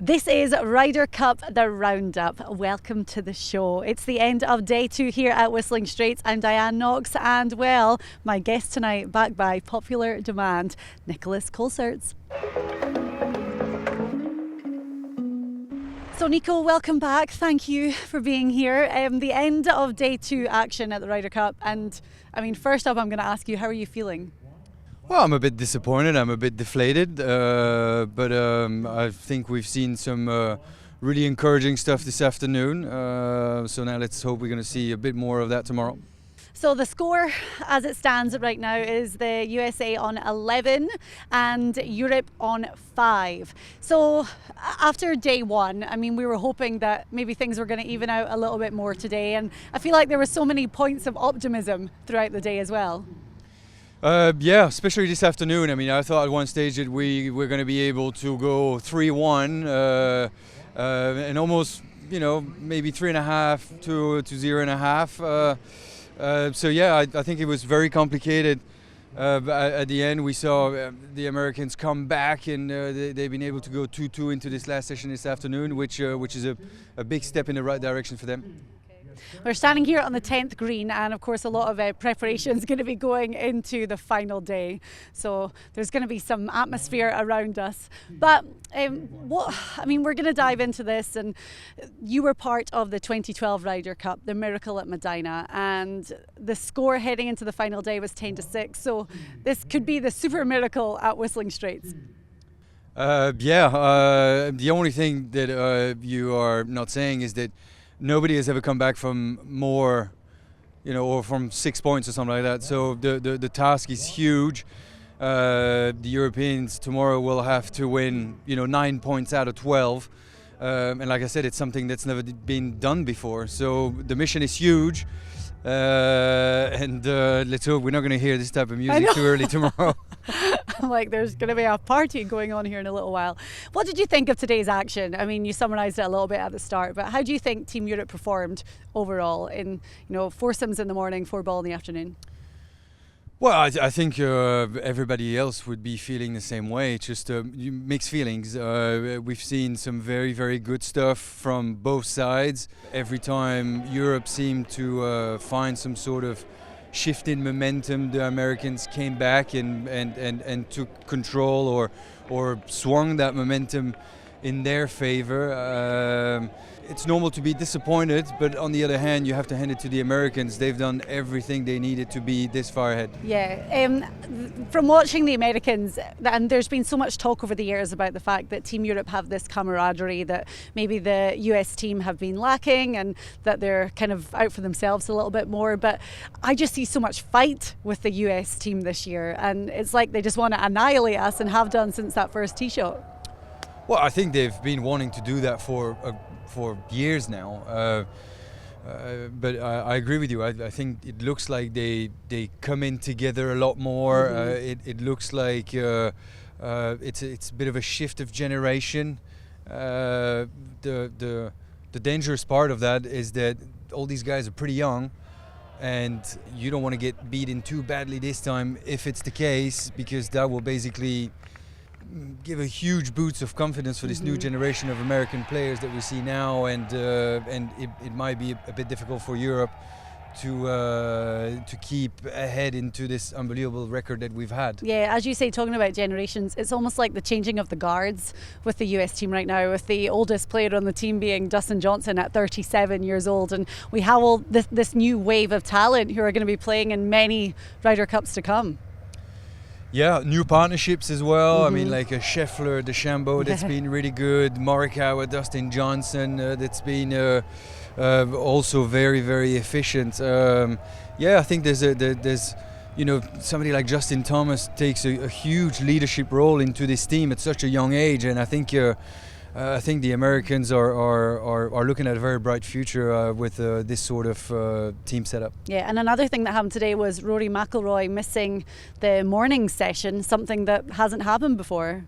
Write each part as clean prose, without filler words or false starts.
This is Ryder Cup, the roundup. Welcome to the show. It's the end of day 2 here at Whistling Straits. I'm Diane Knox, and well, my guest tonight, back by popular demand, Nicolas Colsaerts. So Nico, welcome back. Thank you for being here. The end of day 2 action at the Ryder Cup, and I mean, first up, I'm going to ask you, how are you feeling? Well, I'm a bit disappointed, I'm a bit deflated, but I think we've seen some really encouraging stuff this afternoon, so now let's hope we're going to see a bit more of that tomorrow. So the score as it stands right now is the USA on 11 and Europe on 5. So after day 1, I mean, we were hoping that maybe things were going to even out a little bit more today, and I feel like there were so many points of optimism throughout the day as well. Yeah, especially this afternoon. I mean, I thought at one stage that we were going to be able to go 3-1 and almost, you know, maybe 3.5 to 0.5. So yeah, I think it was very complicated. But at the end, we saw the Americans come back, and they've been able to go 2-2 into this last session this afternoon, which is a big step in the right direction for them. We're standing here on the 10th green, and of course a lot of preparation is going to be going into the final day, so there's going to be some atmosphere around us. But we're going to dive into this, and you were part of the 2012 Ryder Cup, the miracle at Medina, and the score heading into the final day was 10-6, so this could be the super miracle at Whistling Straits. The only thing that you are not saying is that nobody has ever come back from more, you know, or from 6 points or something like that. So the task is huge. The Europeans tomorrow will have to win, 9 points out of 12. And like I said, it's something that's never been done before. So the mission is huge. And let's hope we're not going to hear this type of music too early tomorrow. Like, there's going to be a party going on here in a little while. What did you think of today's action? I mean, you summarised it a little bit at the start, but how do you think Team Europe performed overall in, foursomes in the morning, 4-ball in the afternoon? Well, I think everybody else would be feeling the same way. It's just mixed feelings. We've seen some very, very good stuff from both sides. Every time Europe seemed to find some sort of shift in momentum, the Americans came back and took control or swung that momentum in their favor. It's normal to be disappointed, but on the other hand, you have to hand it to the Americans. They've done everything they needed to be this far ahead. Yeah, from watching the Americans, and there's been so much talk over the years about the fact that Team Europe have this camaraderie that maybe the US team have been lacking, and that they're kind of out for themselves a little bit more. But I just see so much fight with the US team this year, and it's like they just want to annihilate us, and have done since that first tee shot. Well, I think they've been wanting to do that for years now, but I agree with you. I think it looks like they come in together a lot more. It looks like it's a bit of a shift of generation. The dangerous part of that is that all these guys are pretty young, and you don't want to get beaten too badly this time if it's the case, because that will basically give a huge boost of confidence for this new generation of American players that we see now, and it might be a bit difficult for Europe to keep ahead into this unbelievable record that we've had. Yeah, as you say, talking about generations, it's almost like the changing of the guards with the US team right now, with the oldest player on the team being Dustin Johnson at 37 years old, and we have all this new wave of talent who are going to be playing in many Ryder Cups to come. Yeah, new partnerships as well. I mean, like a Scheffler, DeChambeau, that's been really good. Morikawa, Dustin Johnson, that's been also very, very efficient. I think there's somebody like Justin Thomas takes a huge leadership role into this team at such a young age, and I think the Americans are looking at a very bright future with this sort of team setup. Yeah, and another thing that happened today was Rory McIlroy missing the morning session, something that hasn't happened before.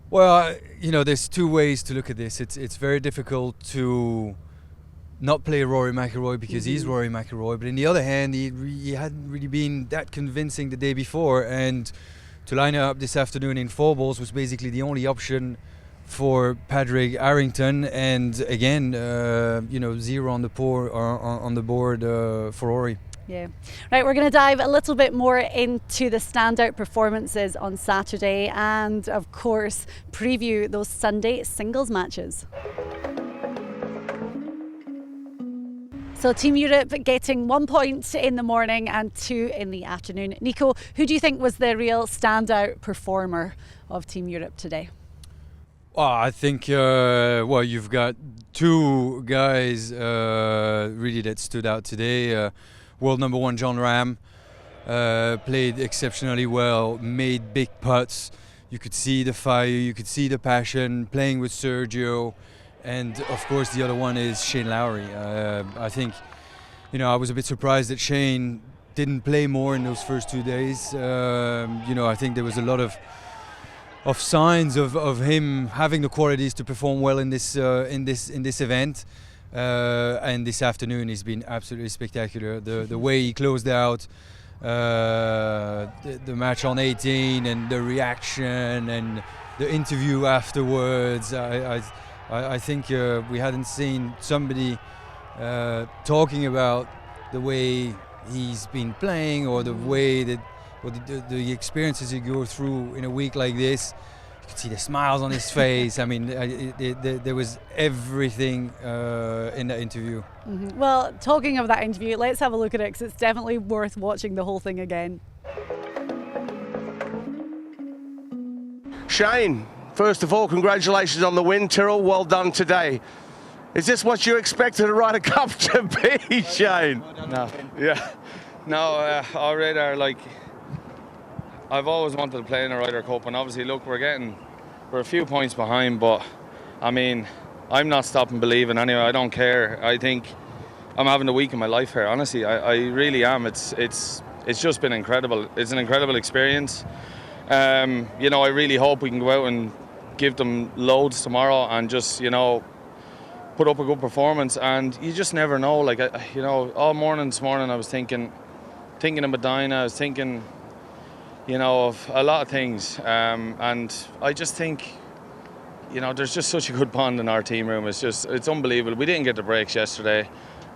Well, there's two ways to look at this. It's very difficult to not play Rory McIlroy because he's Rory McIlroy, but on the other hand, he hadn't really been that convincing the day before, and to line up this afternoon in 4 balls was basically the only option for Padraig Harrington, and again, 0 on the board for Rory. Yeah. Right, we're going to dive a little bit more into the standout performances on Saturday and, of course, preview those Sunday singles matches. So Team Europe getting 1 point in the morning and 2 in the afternoon. Nico, who do you think was the real standout performer of Team Europe today? Well, I think, you've got two guys really that stood out today. World number 1 Jon Rahm played exceptionally well, made big putts. You could see the fire, you could see the passion, playing with Sergio. And of course the other one is Shane Lowry. I think, I was a bit surprised that Shane didn't play more in those first 2 days. I think there was a lot of signs of him having the qualities to perform well in this event. And this afternoon he's been absolutely spectacular. The way he closed out the match on 18 and the reaction and the interview afterwards. I think we hadn't seen somebody talking about the way he's been playing or the way that or the experiences you go through in a week like this. You could see the smiles on his face. I mean, there was everything in that interview. Mm-hmm. Well, talking of that interview, let's have a look at it because it's definitely worth watching the whole thing again. Shane, first of all, congratulations on the win. Tyrrell, well done today. Is this what you expected a Ryder Cup to be, Shane? No. Yeah. No, our radar, I've always wanted to play in a Ryder Cup, and obviously, look, we're a few points behind, but I mean, I'm not stopping believing anyway. I don't care. I think I'm having the week of my life here. Honestly, I really am. It's just been incredible. It's an incredible experience. I really hope we can go out and give them loads tomorrow and just, put up a good performance. And you just never know. All morning this morning I was thinking of Medina. I was thinking, of a lot of things. And I just think, there's just such a good bond in our team room. It's unbelievable. We didn't get the breaks yesterday.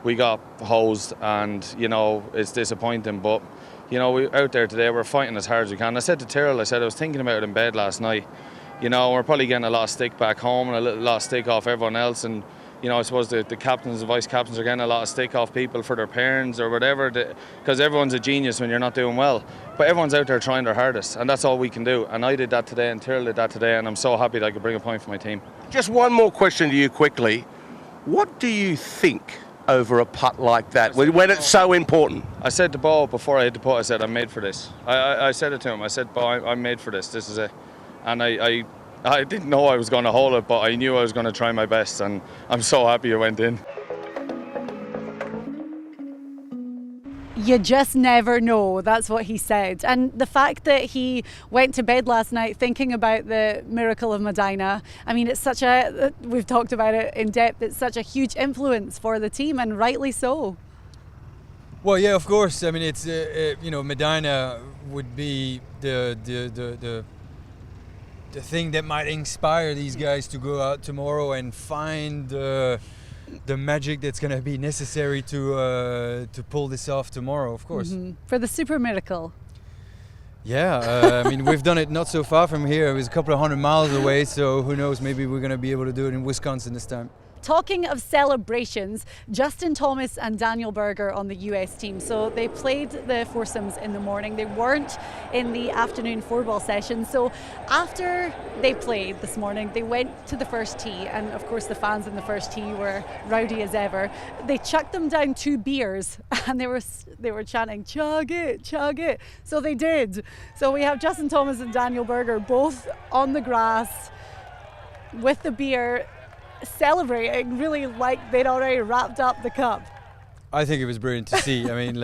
We got hosed, and, it's disappointing. But, we out there today, we're fighting as hard as we can. I said to Tyrrell, I was thinking about it in bed last night. We're probably getting a lot of stick back home and a lot of stick off everyone else. And, I suppose the captains and vice captains are getting a lot of stick off people for their parents or whatever, because everyone's a genius when you're not doing well. But everyone's out there trying their hardest, and that's all we can do. And I did that today, and Tyrrell did that today, and I'm so happy that I could bring a point for my team. Just one more question to you quickly. What do you think over a putt like that when it's so important? I said to Bo before I hit the putt, I said, I'm made for this. I said it to him. I said, Bo, I'm made for this. This is it. And I didn't know I was going to hold it, but I knew I was going to try my best, and I'm so happy it went in. You just never know, that's what he said. And the fact that he went to bed last night thinking about the miracle of Medina, I mean, we've talked about it in depth, it's such a huge influence for the team, and rightly so. Well, yeah, of course. I mean, it's Medina would be the thing that might inspire these guys to go out tomorrow and find the magic that's going to be necessary to pull this off tomorrow, of course. Mm-hmm. For the super miracle. Yeah, I mean, we've done it not so far from here. It was a couple of 100 miles away, so who knows, maybe we're going to be able to do it in Wisconsin this time. Talking of celebrations, Justin Thomas and Daniel Berger on the US team. So they played the foursomes in the morning. They weren't in the afternoon four-ball session. So after they played this morning, they went to the first tee. And of course, the fans in the first tee were rowdy as ever. They chucked them down 2 beers and they were chanting, chug it, chug it. So they did. So we have Justin Thomas and Daniel Berger both on the grass with the beer, celebrating really like they'd already wrapped up the cup. I think it was brilliant to see. I mean,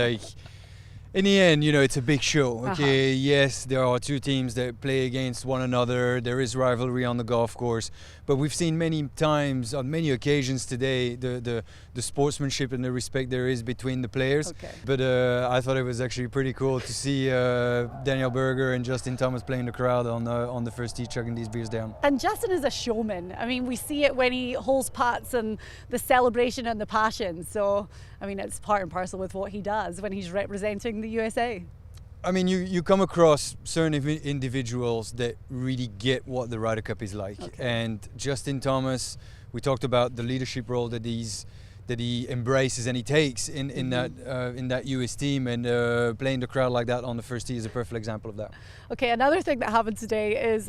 in the end, it's a big show. Okay, Yes, there are 2 teams that play against one another. There is rivalry on the golf course, But we've seen many times, on many occasions today, the sportsmanship and the respect there is between the players. Okay. But I thought it was actually pretty cool to see Daniel Berger and Justin Thomas playing the crowd on the first tee, chugging these beers down. And Justin is a showman. I mean, we see it when he holds putts and the celebration and the passion. So, I mean, it's part and parcel with what he does when he's representing the USA. I mean, you come across certain individuals that really get what the Ryder Cup is like. Okay. And Justin Thomas, we talked about the leadership role that he embraces and he takes in that US team, and playing the crowd like that on the first tee is a perfect example of that. Okay, another thing that happened today is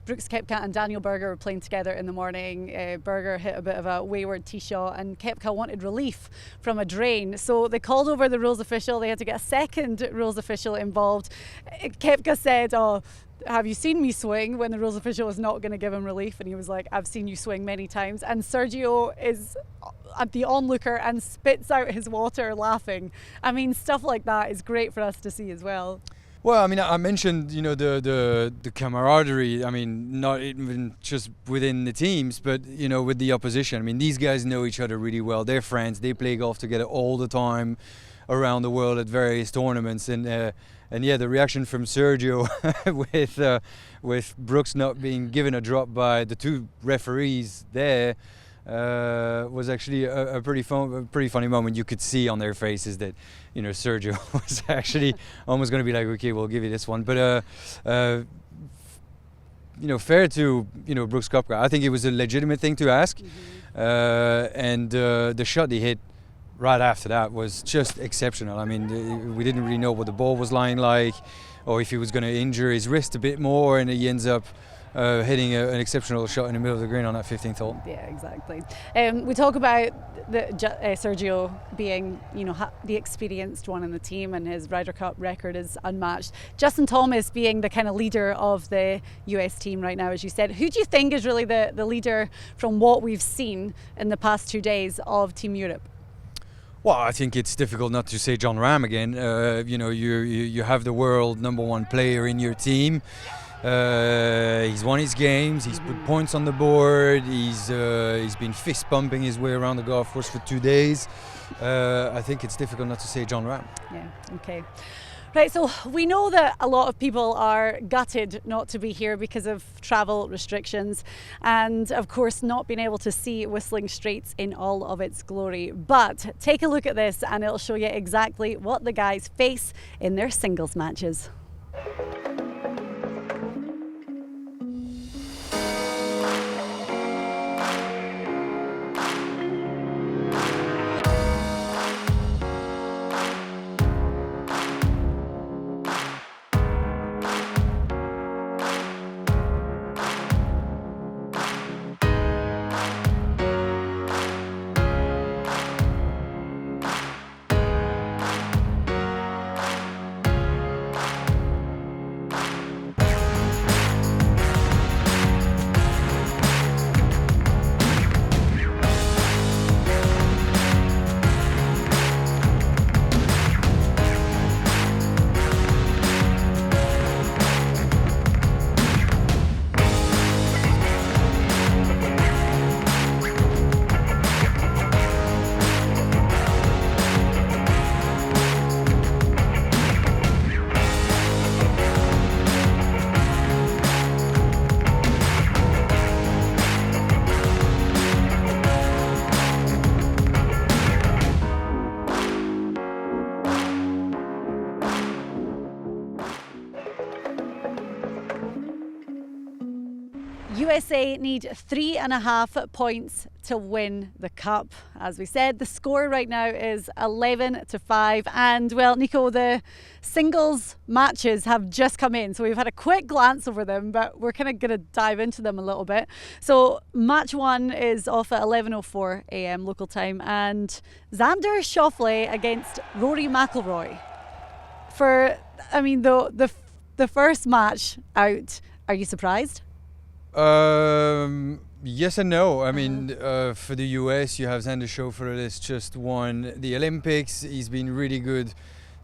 Brooks Koepka and Daniel Berger were playing together in the morning. Berger hit a bit of a wayward tee shot and Koepka wanted relief from a drain. So they called over the rules official. They had to get a second rules official involved. Koepka said, "Oh, have you seen me swing?" when the rules official was not going to give him relief, and he was like, "I've seen you swing many times." And Sergio is at the onlooker and spits out his water laughing. I mean, stuff like that is great for us to see as well. Well, I mean, I mentioned, the camaraderie. I mean, not even just within the teams, but, with the opposition. I mean, these guys know each other really well. They're friends. They play golf together all the time around the world at various tournaments. And yeah, the reaction from Sergio with Brooks not being given a drop by the two referees there was actually a pretty funny moment. You could see on their faces that, Sergio was actually almost going to be like, okay, we'll give you this one. But fair to Brooks Koepka, I think it was a legitimate thing to ask. And the shot he hit right after that was just exceptional. I mean, we didn't really know what the ball was lying like, or if he was going to injure his wrist a bit more, and he ends up hitting an exceptional shot in the middle of the green on that 15th hole. Yeah, exactly. We talk about Sergio being, the experienced one in the team, and his Ryder Cup record is unmatched. Justin Thomas being the kind of leader of the US team right now, as you said. Who do you think is really the leader from what we've seen in the past 2 days of Team Europe? Well, I think it's difficult not to say John Rahm again. You have the world #1 player in your team. He's won his games. He's put points on the board. He's been fist pumping his way around the golf course for 2 days. I think it's difficult not to say John Rahm. Yeah. Okay. Right, so we know that a lot of people are gutted not to be here because of travel restrictions and, of course, not being able to see Whistling Straits in all of its glory. But take a look at this and it'll show you exactly what the guys face in their singles matches. USA need 3.5 points to win the Cup. As we said, the score right now is 11-5. And well, Nico, the singles matches have just come in. So we've had a quick glance over them, but we're kind of going to dive into them a little bit. So match 1 is off at 11:04 a.m. local time. And Xander Schauffele against Rory McIlroy. The first match out, are you surprised? Yes and no. I mean, for the US, you have Xander Schauffele that's just won the Olympics. He's been really good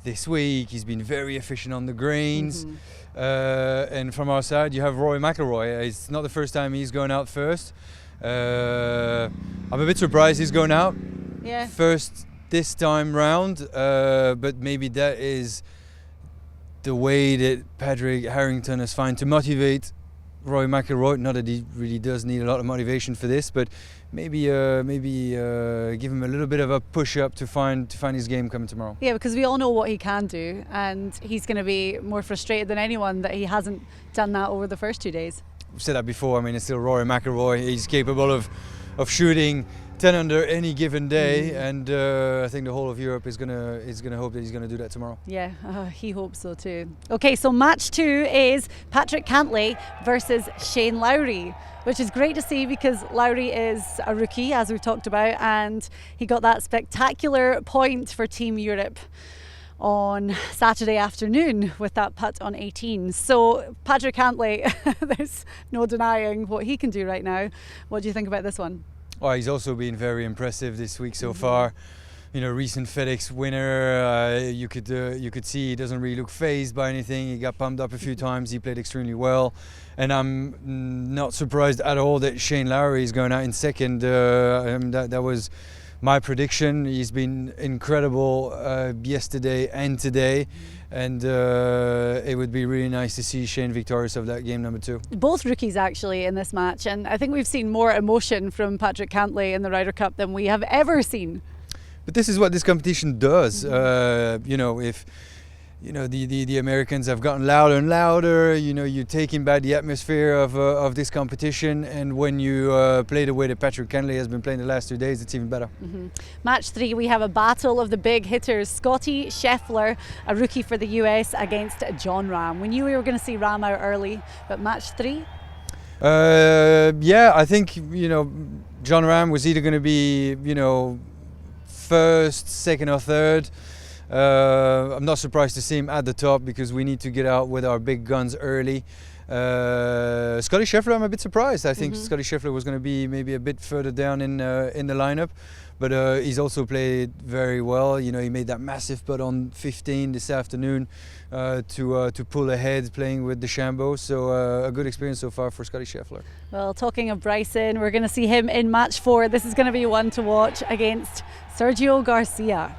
this week. He's been very efficient on the greens. And from our side, you have Rory McIlroy. It's not the first time he's going out first. I'm a bit surprised he's going out first this time round, but maybe that is the way that Padraig Harrington has found to motivate Rory McIlroy. Not that he really does need a lot of motivation for this, but maybe give him a little bit of a push up to find his game coming tomorrow. Yeah, because we all know what he can do, and he's going to be more frustrated than anyone that he hasn't done that over the first 2 days. I've said that before. I mean, it's still Rory McIlroy. He's capable of shooting 10 under any given day, and I think the whole of Europe is gonna hope that he's gonna do that tomorrow. Yeah, he hopes so too. Okay, so match 2 is Patrick Cantlay versus Shane Lowry, which is great to see because Lowry is a rookie, as we've talked about, and he got that spectacular point for Team Europe on Saturday afternoon with that putt on 18. So Patrick Cantlay, there's no denying what he can do right now. What do you think about this one? Oh, he's also been very impressive this week so far. You know, recent FedEx winner. You could see he doesn't really look fazed by anything. He got pumped up a few times. He played extremely well, and I'm not surprised at all that Shane Lowry is going out in second. That was my prediction. He's been incredible yesterday and today, and it would be really nice to see Shane victorious of that game number 2. Both rookies actually in this match, and I think we've seen more emotion from Patrick Cantlay in the Ryder Cup than we have ever seen. But this is what this competition does. You know, if the Americans have gotten louder and louder, you know, you're taking back the atmosphere of this competition, and when you play the way that Patrick Cantlay has been playing the last 2 days, it's even better. Match 3, we have a battle of the big hitters. Scotty Scheffler, a rookie for the US, against Jon Rahm. We knew we were going to see Rahm out early, but match 3? Yeah, I think, you know, Jon Rahm was either going to be, you know, first, second or third. I'm not surprised to see him at the top because we need to get out with our big guns early. Scotty Scheffler, I'm a bit surprised. I think Scotty Scheffler was going to be maybe a bit further down in the lineup, but he's also played very well. You know, he made that massive putt on 15 this afternoon to pull ahead playing with DeChambeau. So a good experience so far for Scotty Scheffler. Well, talking of Bryson, we're going to see him in match 4. This is going to be one to watch against Sergio Garcia.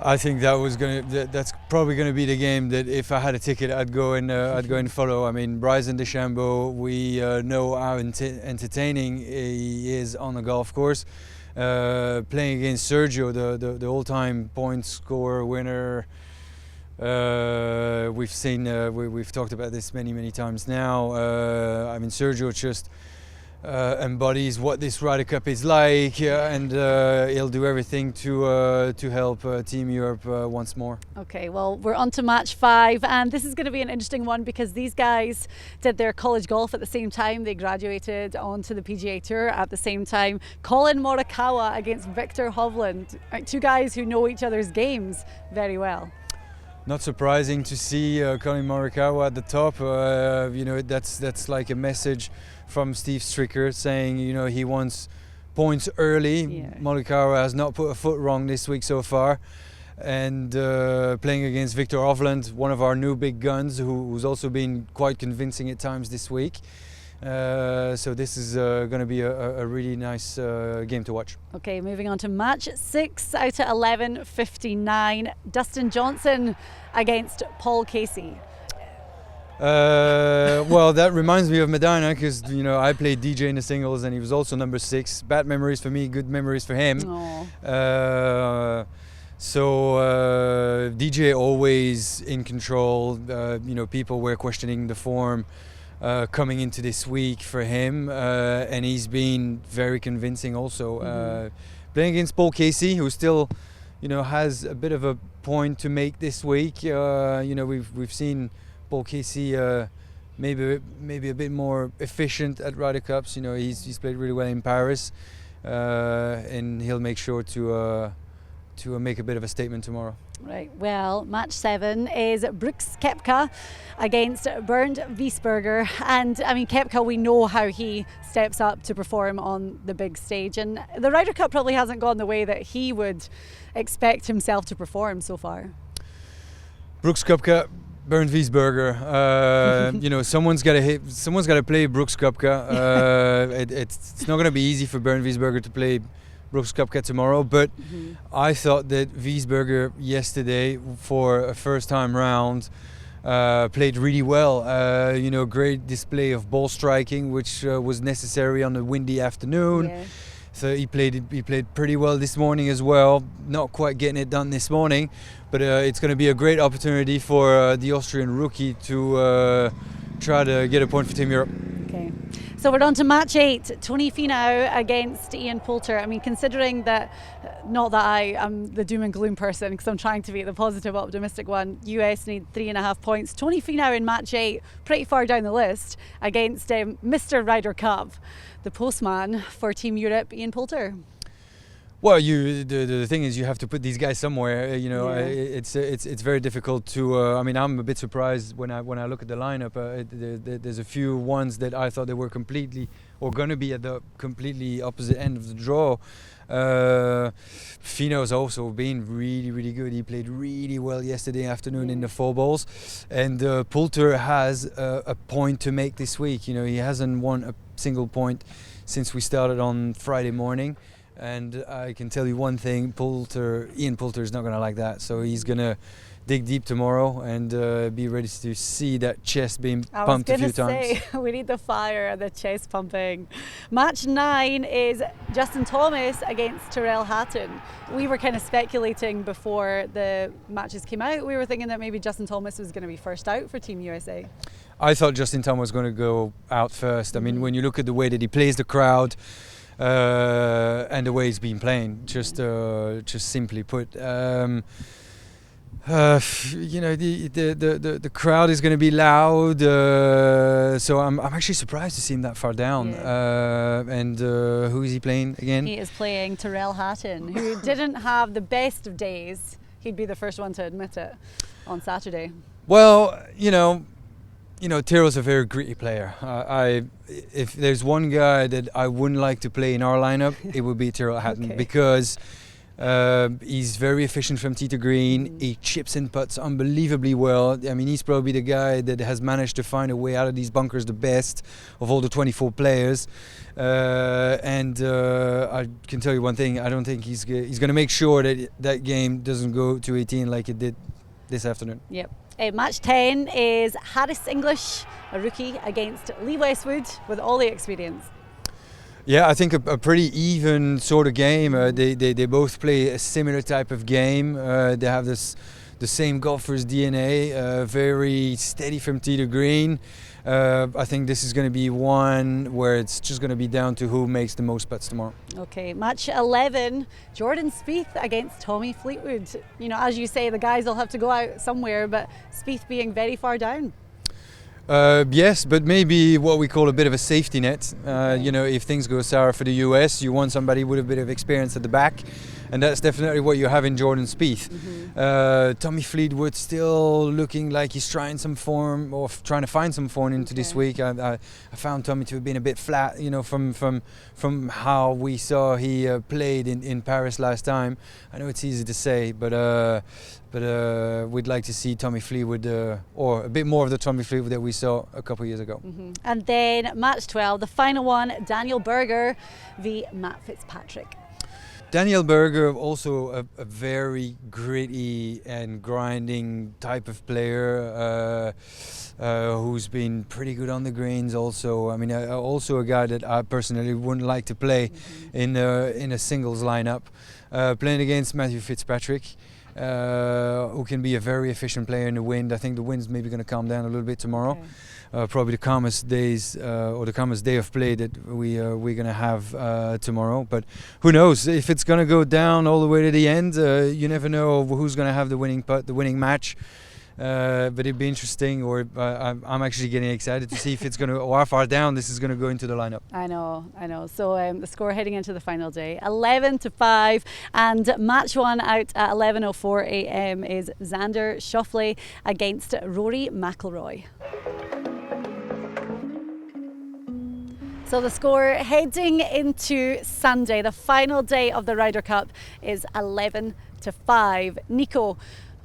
I think that's probably going to be the game that if I had a ticket, I'd go and follow. I mean, Bryson DeChambeau, we know how entertaining he is on the golf course. Playing against Sergio, the all-time point scorer winner. We've talked about this many times now. I mean, Sergio just embodies what this Ryder Cup is like, and he'll do everything to help Team Europe once more. Okay, well, we're on to match 5, and this is going to be an interesting one because these guys did their college golf at the same time. They graduated onto the PGA Tour at the same time. Collin Morikawa against Viktor Hovland, 2 guys who know each other's games very well. Not surprising to see Collin Morikawa at the top. You know, that's like a message from Steve Stricker saying, you know, he wants points early. Yeah. Morikawa has not put a foot wrong this week so far, and playing against Viktor Hovland, one of our new big guns, who's also been quite convincing at times this week. So this is going to be a really nice game to watch. Okay, moving on to match 6 out of 11:59. Dustin Johnson against Paul Casey. Well, that reminds me of Medina because, you know, I played DJ in the singles and he was also number 6. Bad memories for me, good memories for him. So DJ always in control. You know, people were questioning the form coming into this week for him, and he's been very convincing also. Playing against Paul Casey, who still, you know, has a bit of a point to make this week. You know, we've seen Paul Casey maybe a bit more efficient at Ryder Cups. You know, he's played really well in Paris, and he'll make sure to make a bit of a statement tomorrow. Right, well, match 7 is Brooks Koepka against Bernd Wiesberger. And I mean, Koepka, we know how he steps up to perform on the big stage. And the Ryder Cup probably hasn't gone the way that he would expect himself to perform so far. Brooks Koepka, Bernd Wiesberger. You know, someone's got to play Brooks Koepka. It's not going to be easy for Bernd Wiesberger to play Brooks Koepka tomorrow, but I thought that Wiesberger yesterday for a first time round played really well. You know, great display of ball striking, which was necessary on a windy afternoon. Yeah. So he played pretty well this morning as well. Not quite getting it done this morning, but it's going to be a great opportunity for the Austrian rookie to try to get a point for Team Europe. Okay. So we're on to match 8, Tony Finau against Ian Poulter. I mean, considering that, not that I am the doom and gloom person, because I'm trying to be the positive, optimistic one, US need 3.5 points. Tony Finau in match 8, pretty far down the list, against Mr. Ryder Cup, the postman for Team Europe, Ian Poulter. Well, the thing is, you have to put these guys somewhere. You know, Yeah. It's very difficult to. I mean, I'm a bit surprised when I look at the lineup. There's a few ones that I thought they were completely or going to be at the completely opposite end of the draw. Finau's also been really, really good. He played really well yesterday afternoon in the 4 balls, and Poulter has a point to make this week. You know, he hasn't won a single point since we started on Friday morning. And I can tell you one thing, Ian Poulter is not going to like that. So he's going to dig deep tomorrow and be ready to see that chest being pumped a few times. We need the fire, the chest pumping. Match 9 is Justin Thomas against Tyrrell Hatton. We were kind of speculating before the matches came out. We were thinking that maybe Justin Thomas was going to be first out for Team USA. I thought Justin Thomas was going to go out first. I mean, when you look at the way that he plays the crowd, and the way he's been playing, just simply put, you know, the crowd is going to be loud, so I'm actually surprised to see him that far down. Yeah. And who is he playing again? He is playing Tyrrell Hatton, who didn't have the best of days. He'd be the first one to admit it on Saturday. Well, you know, Tyrrell's a very gritty player. If there's one guy that I wouldn't like to play in our lineup, it would be Tyrrell Hatton. Okay. Because he's very efficient from tee to green. He chips and putts unbelievably well. I mean, he's probably the guy that has managed to find a way out of these bunkers the best of all the 24 players. And I can tell you one thing: I don't think he's going to make sure that that game doesn't go to 18 like it did this afternoon. Yep. Match 10 is Harris English, a rookie, against Lee Westwood with all the experience. Yeah, I think a pretty even sort of game. They both play a similar type of game. They have the same golfer's DNA, very steady from tee to green. I think this is going to be one where it's just going to be down to who makes the most putts tomorrow. Okay, match 11, Jordan Spieth against Tommy Fleetwood. You know, as you say, the guys will have to go out somewhere, but Spieth being very far down. Yes, but maybe what we call a bit of a safety net. You know, if things go sour for the US, you want somebody with a bit of experience at the back, and that's definitely what you have in Jordan Spieth. Tommy Fleetwood still looking like he's trying some form or trying to find some form into this week. I found Tommy to have been a bit flat, you know, from how we saw he played in Paris last time. I know it's easy to say, but we'd like to see Tommy Fleetwood or a bit more of the Tommy Fleetwood that we saw a couple of years ago. And then match 12, the final one, Daniel Berger v Matt Fitzpatrick. Daniel Berger, also a very gritty and grinding type of player who's been pretty good on the greens also. I mean, also a guy that I personally wouldn't like to play in a singles lineup. Playing against Matthew Fitzpatrick, who can be a very efficient player in the wind. I think the wind's maybe going to calm down a little bit tomorrow. Probably the calmest days or the calmest day of play that we're going to have tomorrow. But who knows? If it's going to go down all the way to the end, you never know who's going to have the winning putt, the winning match. but it'd be interesting, or I'm actually getting excited to see if it's going to, or how far down this is going to go into the lineup. I know. So the score heading into the final day, 11-5, and match one out at 11:04 a.m. is Xander Schauffele against Rory McIlroy. So the score heading into Sunday, the final day of the Ryder Cup, is 11-5. Nico,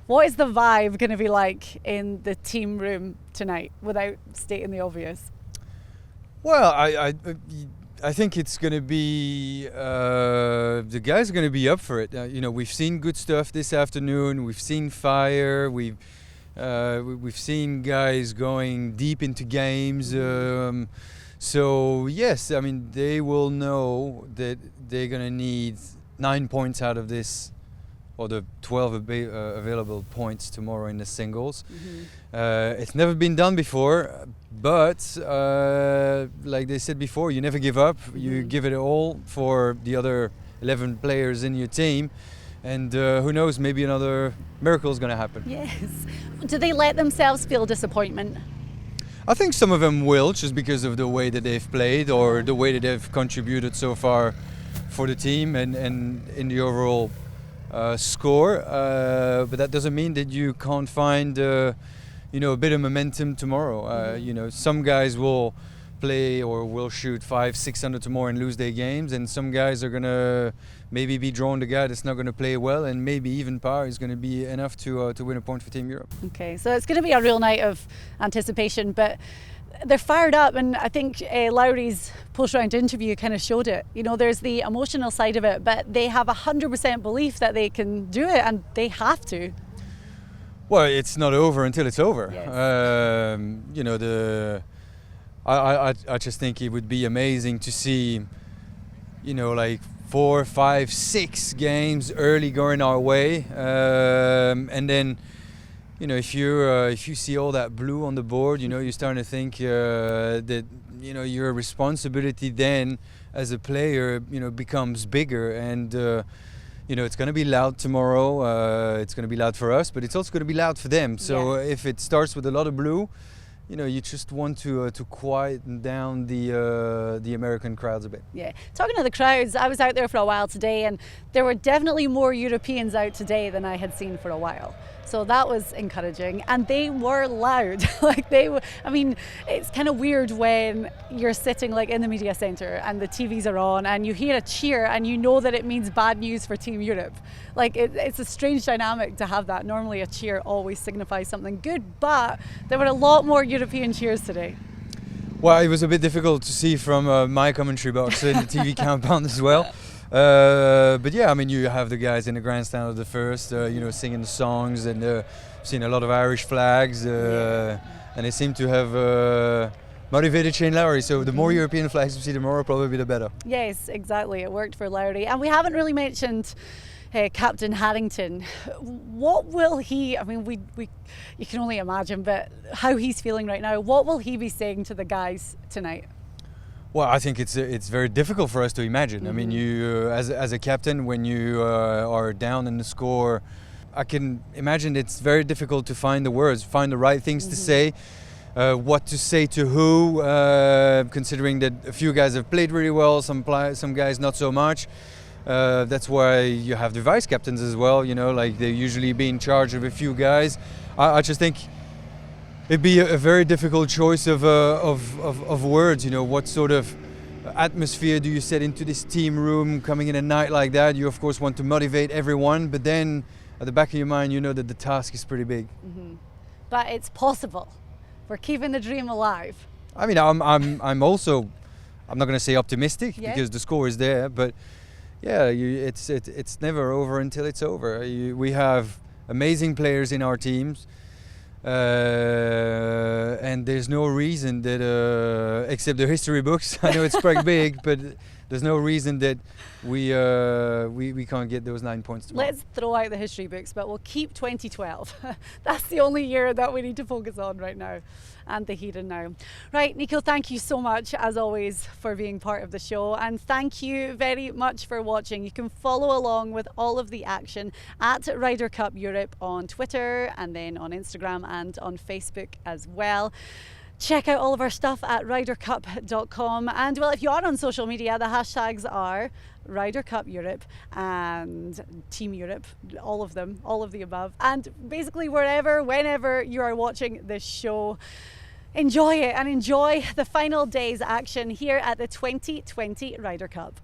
what is the vibe going to be like in the team room tonight, without stating the obvious? Well, I think it's going to be, the guys are going to be up for it. We've seen good stuff this afternoon. We've seen fire. We've seen guys going deep into games. So yes, I mean, they will know that they're going to need 9 points out of this, or the 12 available points tomorrow in the singles. It's never been done before, but like they said before, you never give up. You give it all for the other 11 players in your team, and who knows, maybe another miracle is going to happen. Yes. Do they let themselves feel disappointment? I think some of them will, just because of the way that they've played or the way that they've contributed so far for the team and in the overall score. But that doesn't mean that you can't find a bit of momentum tomorrow. Some guys will play or will shoot 500-600 under tomorrow and lose their games, and some guys are gonna maybe be drawn the guy that's not going to play well, and maybe even par is going to be enough to win a point for Team Europe. Okay, so it's going to be a real night of anticipation, but they're fired up, and I think Lowry's post-round interview kind of showed it. There's the emotional side of it, but they have 100% belief that they can do it, and they have to. Well, it's not over until it's over. Yes. I just think it would be amazing to see, like 4, 5, 6 games early going our way, and then, if you see all that blue on the board, you're starting to think that your responsibility then as a player, becomes bigger, and it's going to be loud tomorrow. It's going to be loud for us, but it's also going to be loud for them. So if it starts with a lot of blue, you just want to quieten down the American crowds a bit. Yeah, talking to the crowds, I was out there for a while today, and there were definitely more Europeans out today than I had seen for a while. So that was encouraging, and they were loud. It's kind of weird when you're sitting like in the media centre and the TVs are on and you hear a cheer and you know that it means bad news for Team Europe. It's a strange dynamic to have that. Normally a cheer always signifies something good, but there were a lot more European cheers today. Well, it was a bit difficult to see from my commentary box in the TV compound as well. But yeah, you have the guys in the grandstand of the first, singing the songs, and seen a lot of Irish flags, and they seem to have motivated Shane Lowry. So the more European flags we see tomorrow, probably the better. Yes, exactly. It worked for Lowry, and we haven't really mentioned Captain Harrington. What will he? You can only imagine, but how he's feeling right now. What will he be saying to the guys tonight? Well, I think it's very difficult for us to imagine. You as a captain, when you are down in the score, I can imagine it's very difficult to find the words, find the right things to say, what to say to who, considering that a few guys have played really well, some guys not so much. That's why you have the vice captains as well. They usually be in charge of a few guys. I just think it'd be a very difficult choice of words. What sort of atmosphere do you set into this team room coming in a night like that? You of course want to motivate everyone, but then at the back of your mind, you know that the task is pretty big. But it's possible. We're keeping the dream alive. I'm not going to say optimistic because the score is there, but yeah, it's never over until it's over. We have amazing players in our teams. And there's no reason that, except the history books, I know it's quite big, but there's no reason that we can't get those 9 points tomorrow. Let's throw out the history books, but we'll keep 2012. That's the only year that we need to focus on right now, and the Hayden now. Right, Nico, thank you so much as always for being part of the show, and thank you very much for watching. You can follow along with all of the action at Ryder Cup Europe on Twitter, and then on Instagram and on Facebook as well. Check out all of our stuff at rydercup.com, and well, if you are on social media, the hashtags are Ryder Cup Europe and Team Europe, all of them, all of the above, and basically wherever, whenever you are watching this show, enjoy it and enjoy the final day's action here at the 2020 Ryder Cup.